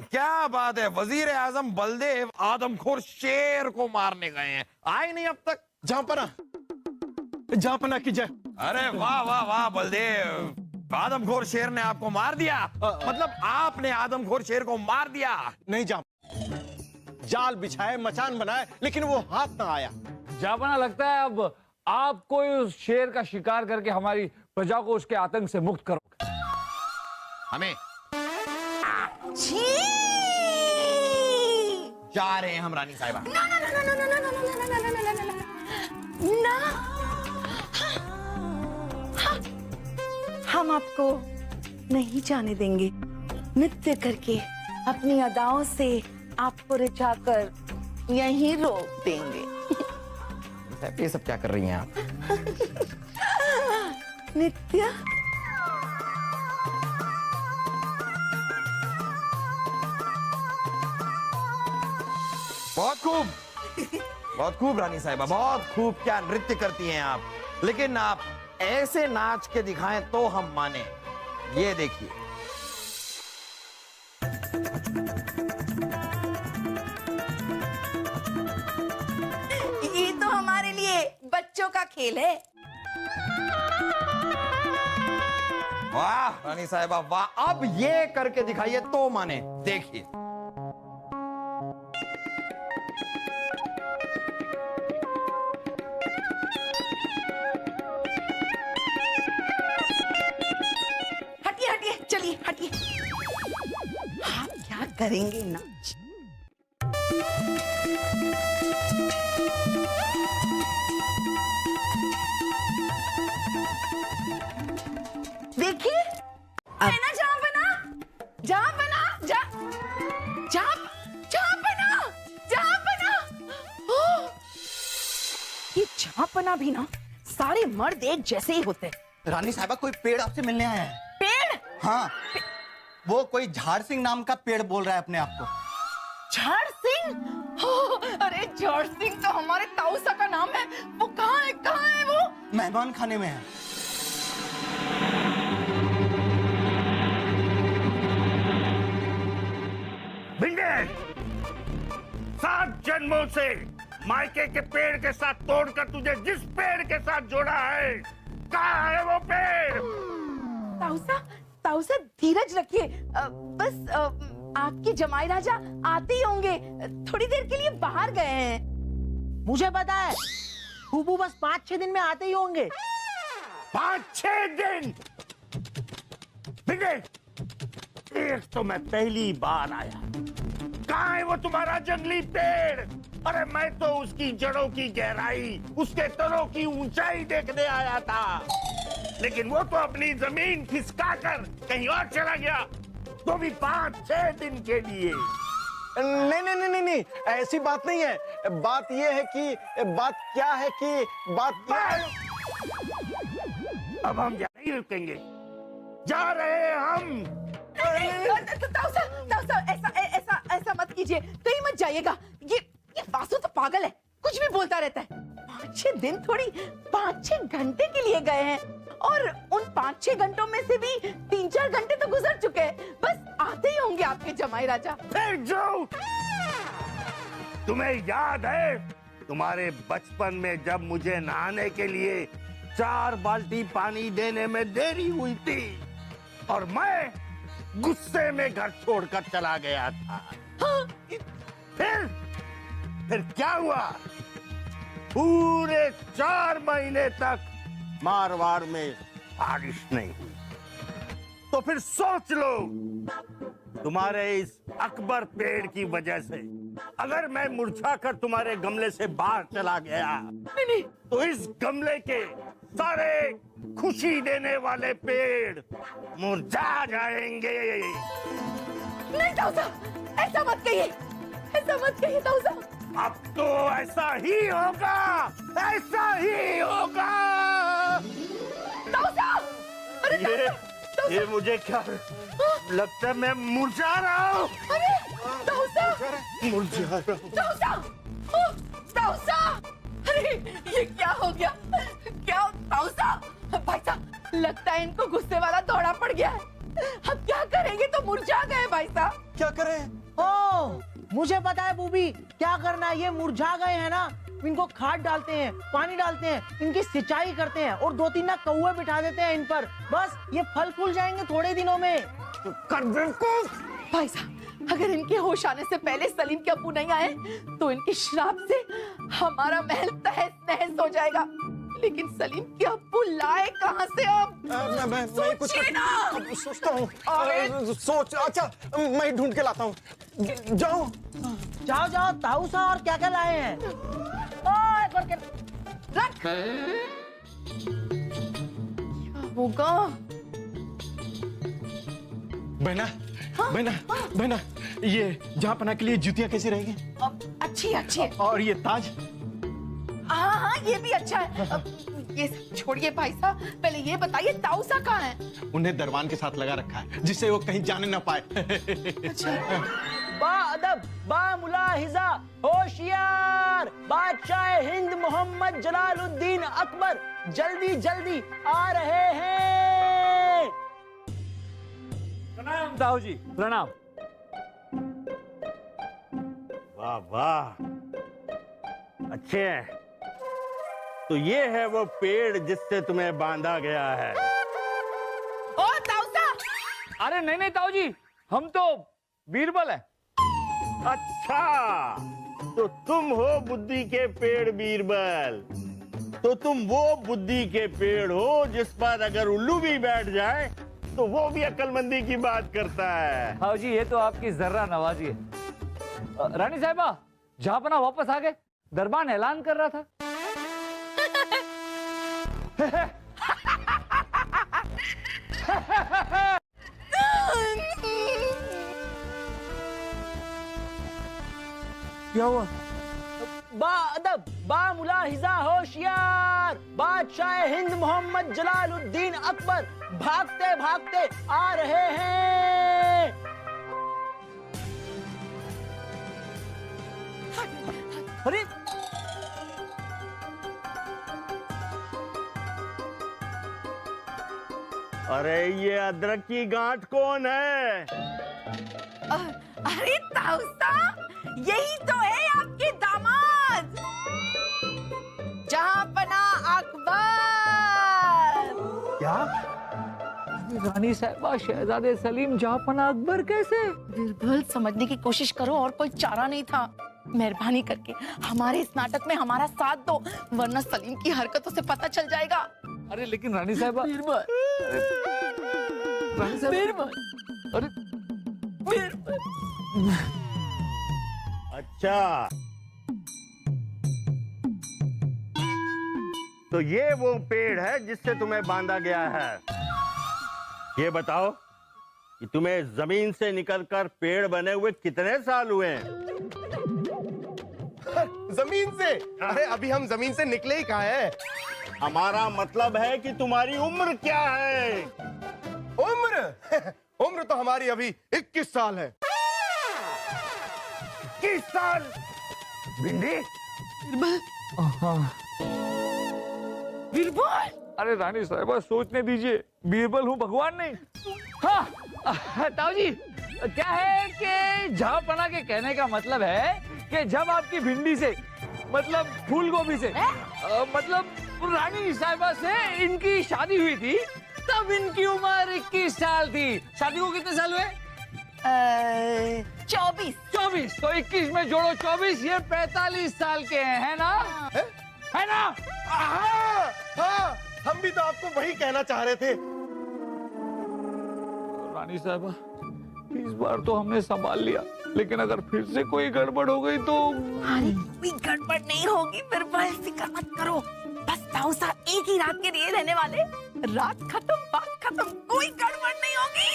क्या बात है, वजीर आजम बलदेव आदमखोर शेर को मारने गए हैं, आए नहीं अब तक। जहांपना की जय। अरे वाह वाह वाह बलदेव, आदमखोर शेर ने आपको मार दिया। मतलब आपने आदमखोर शेर को मार दिया। नहीं जाल बिछाए, मचान बनाए, लेकिन वो हाथ ना आया। जहांपना लगता है अब आपको उस शेर का शिकार करके हमारी प्रजा को उसके आतंक से मुक्त करोगे। हमें जा रहे हैं हम रानी साहिबा। ना, हम आपको नहीं जाने देंगे। नृत्य करके अपनी अदाओं से आपको रिझाकर यहीं रोक देंगे। ये सब क्या कर रही हैं आप? नृत्य बहुत खूब, बहुत खूब रानी साहिबा, बहुत खूब। क्या नृत्य करती हैं आप, लेकिन आप ऐसे नाच के दिखाएं तो हम माने। ये देखिए, ये तो हमारे लिए बच्चों का खेल है। वाह रानी साहिबा वाह, अब ये करके दिखाइए तो माने। देखिए, चलिए हटिए। आप क्या करेंगे ना? देखिए है ना जहांपना, जहांपना, जहांपना। ये जहांपना भी ना सारे मर्द एक जैसे ही होते हैं। रानी साहिबा, कोई पेड़ आपसे मिलने आया है। पेड़? हाँ, वो कोई झाड़ सिंह नाम का पेड़ बोल रहा है अपने आप को। झाड़ सिंह? अरे झाड़ सिंह तो हमारे ताऊसा का नाम है। वो कहाँ है वो? मेहमान खाने में है। भिंडे, 7 जन्मों से मायके के पेड़ के साथ तोड़कर तुझे जिस पेड़ के साथ जोड़ा है, कहाँ है वो पेड़? ताऊसा धीरज रखिए। बस आपके जमाई राजा आते ही होंगे, थोड़ी देर के लिए बाहर गए हैं। मुझे पता है, फूफू बस 5-6 दिन में आते ही होंगे। 5-6 दिन? भिंडे, एक तो मैं पहली बार आया, कहाँ है वो तुम्हारा जंगली पेड़? अरे मैं तो उसकी जड़ों की गहराई, उसके तनों की ऊंचाई देखने आया था, लेकिन वो तो अपनी जमीन खिसका कर कहीं और चला गया, तो भी 5-6 दिन के लिए। नहीं, ऐसी बात नहीं है। बात ये है कि अब हम नहीं रुकेंगे, जा रहे हैं हम। ताऊसा ऐसा मत कीजिए, कहीं मत जाइएगा। ये वासु तो पागल है, कुछ भी बोलता रहता है। 5-6 दिन थोड़ी, 5-6 घंटे के लिए गए हैं, और उन 5-6 घंटों में से भी 3-4 घंटे तो गुजर चुके हैं। बस आते ही होंगे आपके जमाई राजा। फिर जो तुम्हें याद है, तुम्हारे बचपन में जब मुझे नहाने के लिए 4 बाल्टी पानी देने में देरी हुई थी और मैं गुस्से में घर छोड़कर चला गया था। हाँ? फिर क्या हुआ? पूरे 4 महीने तक मारवाड़ में बारिश नहीं हुई। तो फिर सोच लो, तुम्हारे इस अकबर पेड़ की वजह से अगर मैं मुरझा कर तुम्हारे गमले से बाहर चला गया, नहीं। तो इस गमले के सारे खुशी देने वाले पेड़ मुरझा जाएंगे। नहीं ताऊसा, ऐसा मत कहिए, ताऊसा। अब तो ऐसा ही होगा, ऐसा ही होगा। ताऊसा! अरे ये मुझे क्या लगता है, मैं मुरझा रहा हूँ। अरे ताऊसा! मुरझा रहा हूँ। ताऊसा! अरे ये क्या हो गया ताऊसा, भाई साहब लगता है इनको गुस्से वाला दौड़ा पड़ गया है। अब क्या करेंगे, तो मुरझा गए भाई साहब। क्या करें? ओ, मुझे पता है बूबी क्या करना है। ये मुरझा गए हैं ना, इनको खाद डालते हैं, पानी डालते हैं, इनकी सिंचाई करते हैं और 2-3 ना कौवे बिठा देते हैं इन पर। बस ये फल फूल जाएंगे थोड़े दिनों में। कर बिल्कुल। भाई साहब अगर इनके होश आने से पहले सलीम के अब्बू नहीं आए तो इनके श्राप से हमारा महल तहस नहस हो जाएगा। लेकिन सलीम के अब्बू लाए कहाँ से अब? मैं कुछ सोचिए ना। अब सोचता हूँ। सोच, अच्छा मैं ढूंढ के लाता हूँ। जाओ जाओ जाओ ताऊसा, और क्या क्या लाए हैं? ओ, एक और रख। क्या होगा? बहना, बहना, बहना, ये जहाँपना के लिए जूतियाँ कैसी रहेगी? अच्छी अच्छी। और ये ताज? हाँ हाँ ये भी अच्छा है। ये सब छोड़िए भाई साहब, पहले ये बताइए ताऊसा कहाँ है? उन्हें दरबान के साथ लगा रखा है जिससे वो कहीं जाने ना पाए। बा अदब, बा मुलाहिजा, होशियार, बादशाह हिंद मोहम्मद जलालुद्दीन अकबर जल्दी जल्दी आ रहे हैं। प्रणाम ताऊ जी, प्रणाम। वाह वाह, अच्छे हैं। तो ये है वो पेड़ जिससे तुम्हें बांधा गया है। ओ ताऊसा। अरे नहीं नहीं ताऊ जी, हम तो बीरबल हैं। अच्छा, तो तुम हो बुद्धि के पेड़ बीरबल। तो तुम वो बुद्धि के पेड़ हो जिस पर अगर उल्लू भी बैठ जाए तो वो भी अक्लमंदी की बात करता है। ताऊ जी ये तो आपकी जर्रा नवाजी है। रानी साहिबा जहाँपना वापस आ गए, दरबान ऐलान कर रहा था। क्या हुआ? बा अदब, बा मुलाहिजा, होशियार, बादशाह हिंद मोहम्मद जलालुद्दीन अकबर भागते भागते आ रहे हैं। अरे अरे ये अदरक की गांठ कौन है? अरे ताऊसा यही तो है आपके दामाद जहाँपना अकबर। क्या? रानी साहिबा शहजादे सलीम जहाँपना अकबर कैसे? बिल्कुल समझने की कोशिश करो, और कोई चारा नहीं था। मेहरबानी करके हमारे इस नाटक में हमारा साथ दो, वरना सलीम की हरकतों से पता चल जाएगा। अरे लेकिन रानी साहिबा, बीरबल, रानी साहिबा, बीरबल, अरे बीरबल। अच्छा, तो ये वो पेड़ है जिससे तुम्हें बांधा गया है। ये बताओ कि तुम्हें जमीन से निकलकर पेड़ बने हुए कितने साल हुए हैं? जमीन से? अरे अभी हम जमीन से निकले ही कहाँ हैं? हमारा मतलब है कि तुम्हारी उम्र क्या है? उम्र? उम्र तो हमारी अभी 21 साल है। 21 साल? भिंडी? बीरबल, अरे रानी साहिबा सोचने दीजिए, बीरबल हूँ भगवान नहीं। हाँ ताऊ जी, क्या है कि जहाँपना के कहने का मतलब है कि जब आपकी भिंडी से, मतलब फूल गोभी से, मतलब रानी साहिबा से इनकी शादी हुई थी, तब इनकी उम्र 21 साल थी। शादी को कितने साल हुए? 24। 24। तो 21 में जोड़ो 24, ये 45 साल के हैं, है ना? है ना? हाँ, हाँ, हम भी तो आपको वही कहना चाह रहे थे। रानी साहिबा इस बार तो हमने संभाल लिया, लेकिन अगर फिर से कोई गड़बड़ हो गई तो? अरे कोई गड़बड़ नहीं होगी बीरबल, फिक्र मत करो। बस ताऊसा एक ही रात के लिए रहने वाले, रात खत्म बात खत्म, कोई गड़बड़ नहीं होगी।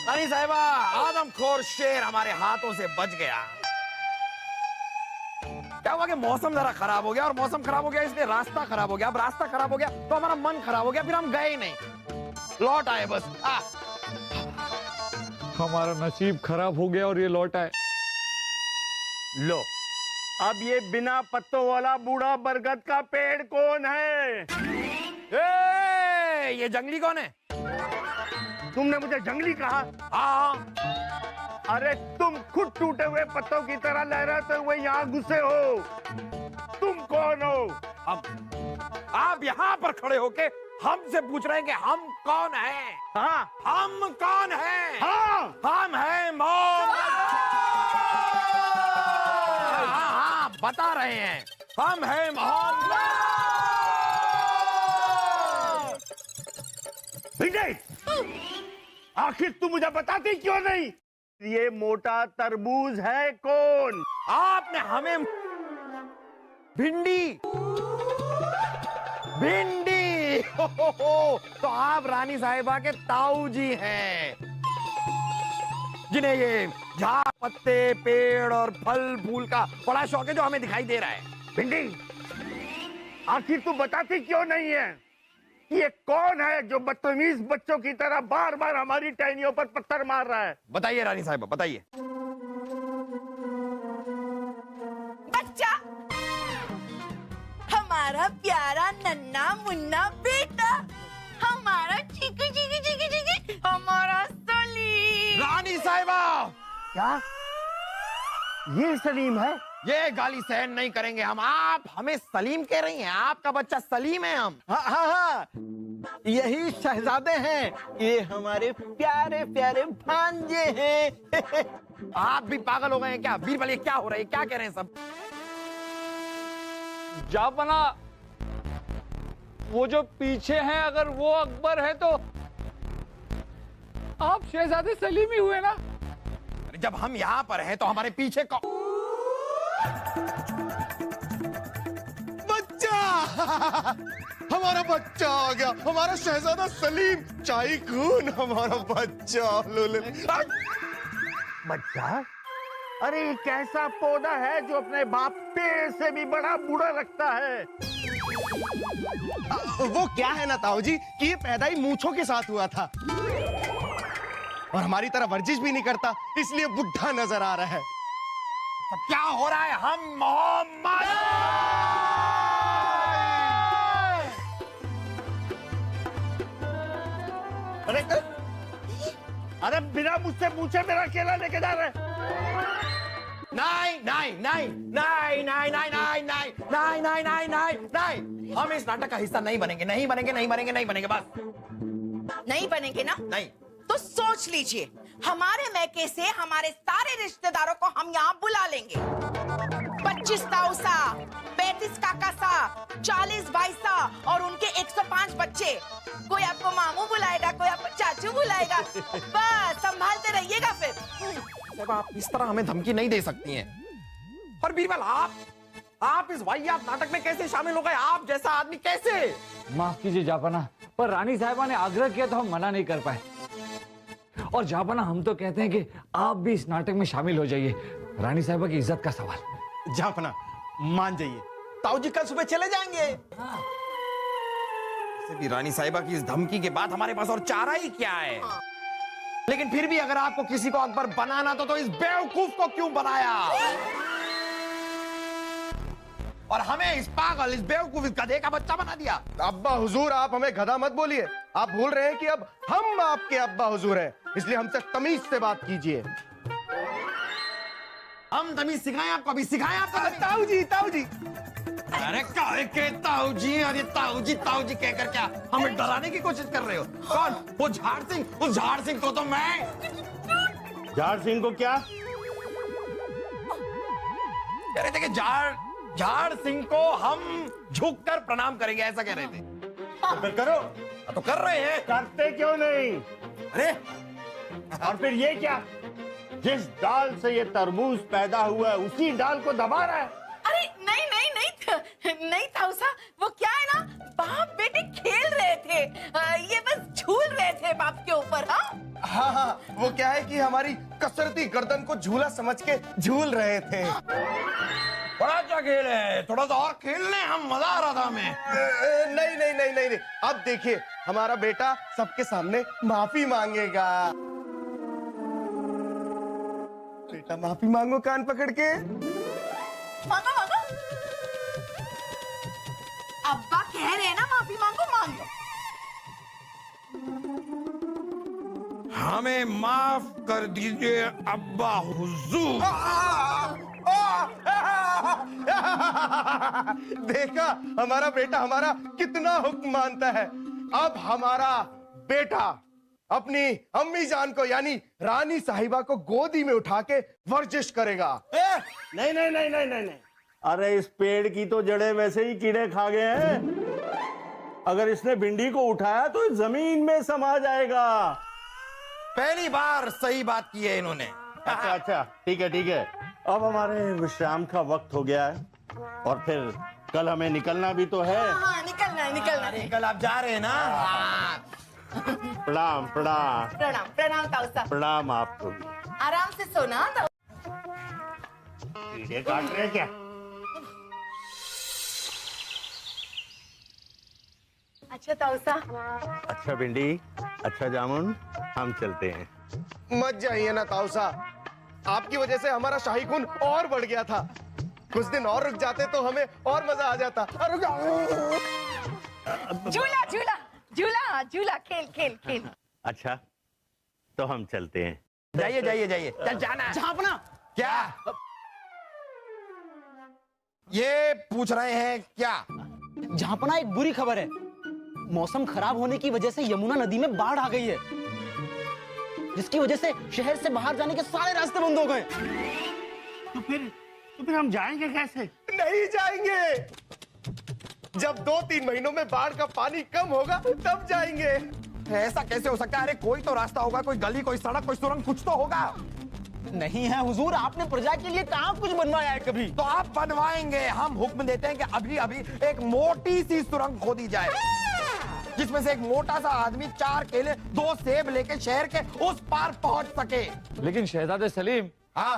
रानी साहिबा आदमखोर शेर हमारे हाथों से बच गया। क्या हुआ कि मौसम जरा खराब हो गया, और मौसम खराब हो गया इसलिए रास्ता खराब हो गया। अब रास्ता खराब हो गया तो हमारा मन खराब हो गया, फिर हम गए ही नहीं। लौट आए बस। हमारा नसीब खराब हो गया और ये लौट आए। लो, अब ये बिना पत्तों वाला बूढ़ा बरगद का पेड़ कौन है? ये जंगली कौन है? तुमने मुझे जंगली कहा? हाँ, अरे तुम खुद टूटे हुए पत्तों की तरह लहराते हुए यहाँ घुसे हो। तुम कौन हो? आप यहाँ पर खड़े होके हमसे पूछ रहे हैं कि हम कौन हैं? हाँ हम कौन हैं? हाँ, हम हैं मोहम्मद। हाँ, बता रहे हैं, हम हैं मोहम्मद। विजय, आखिर तू मुझे बताती क्यों नहीं? ये मोटा तरबूज है कौन? आपने हमें भिंडी तो आप रानी साहिबा के ताऊ जी हैं, जिन्हें ये झाड़ पत्ते पेड़ और फल फूल का बड़ा शौक है, जो हमें दिखाई दे रहा है। भिंडी, आखिर तू बताती क्यों नहीं है? ये कौन है जो बदतमीज बच्चों की तरह बार बार हमारी टहनियों पर पत्थर मार रहा है? बताइए रानी साहिबा, बताइए। बच्चा, हमारा प्यारा नन्ना मुन्ना बेटा, हमारा चीकी चीकी चीकी चीकी, हमारा सलीम। रानी साहिबा, क्या ये सलीम है? ये गाली सहन नहीं करेंगे हम। आप हमें सलीम कह रही हैं? आपका बच्चा सलीम है हम। हाँ हाँ हाँ, यही शहजादे हैं, ये हमारे प्यारे प्यारे भांजे हैं। आप भी पागल हो गए हैं क्या? बीरबल, ये क्या हो रहा है? क्या कह रहे हैं सब? जापना, वो जो पीछे हैं, अगर वो अकबर है तो आप शहजादे सलीम ही हुए ना? जब हम यहाँ पर हैं तो हमारे पीछे बच्चा हमारा बच्चा आ गया, हमारा शहजादा सलीम शाही खून, हमारा बच्चा। बच्चा? अरे ये कैसा पौधा है जो अपने बाप पेड़ से भी बड़ा बूढ़ा लगता है? वो क्या है ना ताऊ जी कि ये पैदा ही मूंछों के साथ हुआ था और हमारी तरह वर्जिश भी नहीं करता, इसलिए बुढ़ा नजर आ रहा है। सब क्या हो रहा है? हम मोहम्मद। अरे बिना मुझसे पूछे मेरा केला लेके जा रहे हैं? नहीं नहीं नहीं नहीं नहीं नहीं नहीं नहीं नहीं नहीं नहीं नहीं नहीं, हम इस नाटक का हिस्सा नहीं बनेंगे, नहीं बनेंगे, नहीं बनेंगे, नहीं बनेंगे, बस नहीं बनेंगे ना? नहीं। तो सोच लीजिए, हमारे मैके से हमारे सारे रिश्तेदारों को हम यहाँ बुला लेंगे। 25 ताऊसा, 35 काकासा, 40 भाईसा और उनके 105 बच्चे। कोई आपको मामू बुलाएगा, कोई आपको चाचू बुलाएगा। बस संभालते रहिएगा फिर। साहब, आप इस तरह हमें धमकी नहीं दे सकती हैं। और बीरबल, आप इस वाहियात नाटक में कैसे शामिल हो गए? आप जैसा आदमी कैसे? माफ कीजिए जापना, पर रानी साहिबा ने आग्रह किया तो हम मना नहीं कर पाए। और जापना, हम तो कहते हैं कि आप भी इस नाटक में शामिल हो जाइए, रानी साहिबा की इज्जत का सवाल। जापना मान जाइए, ताऊ जी कल सुबह चले जाएंगे। वैसे भी रानी साहिबा की इस धमकी के बाद हमारे पास और चारा ही क्या है? लेकिन फिर भी अगर आपको किसी को अकबर बनाना तो इस बेवकूफ को क्यों बनाया? और हमें इस पागल, इस बेवकूफ, इस गधे का बच्चा बना दिया। अब्बा हुजूर, आप हमें गधा मत बोलिए। आप भूल रहे हैं कि अब हम आपके अब्बा हुजूर हैं, इसलिए हमसे तमीज से बात कीजिए। हम तमीज सिखाएं आपको? अभी सिखाएं आपको? ताऊ जी, ताऊ जी। अरे काहे के ताऊ जी? अरे ताऊ जी कहकर क्या हमें डराने की कोशिश कर रहे हो? कौन? वो झाड़ सिंह? उस झाड़ सिंह को तो मैं। झाड़ सिंह को क्या? कह रहे थे कि झाड़ सिंह को हम झुककर प्रणाम करेंगे, ऐसा कह रहे थे। तो फिर करो। तो कर रहे हैं। करते क्यों नहीं? अरे और फिर ये क्या? जिस डाल से ये तरबूज पैदा हुआ है उसी डाल को दबा रहा है। अरे नहीं नहीं नहीं नहीं ताऊसा, वो क्या है ना, बाप बेटे खेल रहे थे, ये बस झूल रहे थे बाप के ऊपर। हाँ हाँ, वो क्या है कि हमारी कसरती गर्दन को झूला समझ के झूल रहे थे। बड़ा अच्छा खेल है, थोड़ा सा और खेल लें, हम मजा आ रहा था हमें। नहीं नहीं नहीं नहीं नहीं, अब देखिए हमारा बेटा सबके सामने माफी मांगेगा। बेटा माफी मांगो कान पकड़ के। मांगो मांगो, अब्बा कह रहे हैं ना माफी मांगो, मांगो। हमें माफ कर दीजिए अब्बा हुजूर। देखा हमारा बेटा हमारा कितना हुक्म मानता है। अब हमारा बेटा अपनी अम्मी जान को यानी रानी साहिबा को गोदी में उठा के वर्जिश करेगा। नहीं नहीं नहीं नहीं नहीं नहीं, अरे इस पेड़ की तो जड़ें वैसे ही कीड़े खा गए हैं। अगर इसने भिंडी को उठाया तो इस जमीन में समा जाएगा। पहली बार सही बात की है इन्होंने। अच्छा अच्छा, ठीक है ठीक है। अब हमारे विश्राम का वक्त हो गया है और फिर कल हमें निकलना भी तो है। हाँ निकलना है, निकलना है। कल आप जा रहे हैं ना? प्रणाम प्रणाम प्रणाम प्रणाम ताऊ साहब, प्रणाम आपको भी। आराम से सोना ताऊ। कीड़े काट रहे हैं क्या? अच्छा ताऊ साहब। अच्छा भिंडी, अच्छा जामुन, हम चलते हैं। मत जाइए ना ताऊ साहब, आपकी वजह से हमारा शाही खून और बढ़ गया था। कुछ दिन और रुक जाते तो हमें और मजा आ जाता। झूला झूला झूला झूला, खेल खेल खेल। अच्छा तो हम चलते हैं। जाइए जाइए जाइए, चल जाना। झापना, क्या ये पूछ रहे हैं क्या? झापना एक बुरी खबर है। मौसम खराब होने की वजह से यमुना नदी में बाढ़ आ गई है, जिसकी वजह से शहर से बाहर जाने के सारे रास्ते बंद हो गए। तो फिर हम जाएंगे कैसे? नहीं जाएंगे, जब 2-3 महीनों में बाढ़ का पानी कम होगा तब जाएंगे। ऐसा कैसे हो सकता है? अरे कोई तो रास्ता होगा, कोई गली, कोई सड़क, कोई सुरंग, कुछ तो होगा। नहीं है हुजूर, आपने प्रजा के लिए कहाँ कुछ बनवाया है कभी। तो आप बनवाएंगे। हम हुक्म देते हैं कि अभी अभी एक मोटी सी सुरंग खोदी जाए, जिसमें से एक मोटा सा आदमी 4 केले 2 सेब लेके शहर के उस पार पहुंच सके। लेकिन शहजादे सलीम, हाँ,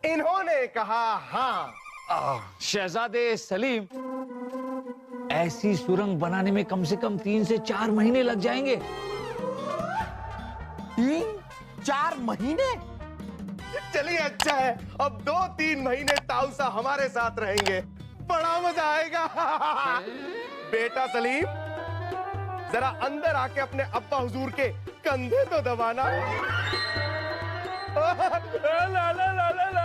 इन्होंने कहा हाँ। शहजादे सलीम, ऐसी सुरंग बनाने में कम से कम 3 से 4 महीने लग जाएंगे। 3-4 महीने? चलिए अच्छा है, अब 2-3 महीने ताऊ साहब हमारे साथ रहेंगे, बड़ा मजा आएगा। बेटा सलीम, जरा अंदर आके अपने अब्बा हुजूर के कंधे तो दबाना। ला ला ला ला ला।